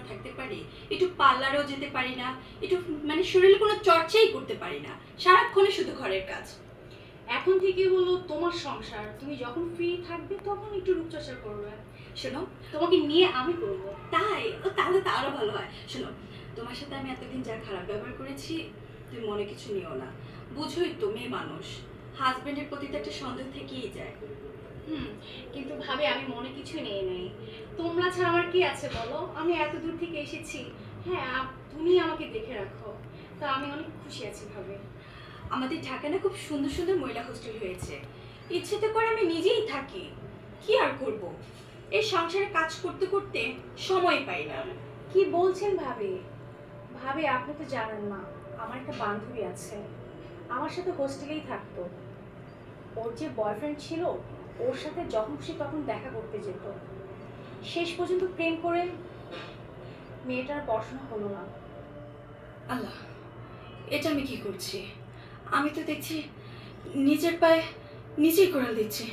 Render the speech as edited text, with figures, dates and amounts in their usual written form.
থাকতে পারি? একটু পার্লারেও যেতে পারি না, একটু মানে শরীরে কোনো চর্চাই করতে পারি না, সারাক্ষণে শুধু ঘরের কাজ। এখন থেকে হলো তোমার সংসার, তুমি যখন ফ্রি থাকবে তখন একটু রূপচর্চা করবে। শোনো, তোমাকে নিয়ে আমি করব। তাই ও তাহলে তো আরো ভালো হয়। শোনো, তোমার সাথে আমি এতদিন যা খারাপ ব্যবহার করেছি তুমি মনে কিছু নিও না। বুঝোই তো মেয়ে মানুষ, হাজবেন্ডের প্রতি তো একটা সন্দেহ থেকেই যায়। কিন্তু ভাবে আমি মনে কিছু নেই নেই, তোমরা ছাড়া আমার কি আছে বলো? আমি এত দূর থেকে এসেছি। হ্যাঁ, তুমি আমাকে দেখে রাখো, তা আমি অনেক খুশি আছি ভাবে। আমাদের ঢাকায় না খুব সুন্দর সুন্দর মহিলা হোস্টেল হয়েছে, ইচ্ছে তো করে আমি নিজেই থাকি, কি আর করব, এই সংসারে কাজ করতে করতে সময় পাই না। কি বলছেন ভাবে? ভাবে আপনি তো জানেন না, আমার একটা বান্ধবী আছে, আমার সাথে হোস্টেলেই থাকতো। ওর যে বয়ফ্রেন্ড ছিল, ওর সাথে যখন খুশি তখন দেখা করতে যেত। শেষ পর্যন্ত প্রেম করে মেয়েটার পড়াশোনা হলো না। আল্লাহ, এটা আমি কি করছি? আমি তো দেখছি নিজের পায়ে নিজেই কোড়াল দিচ্ছি।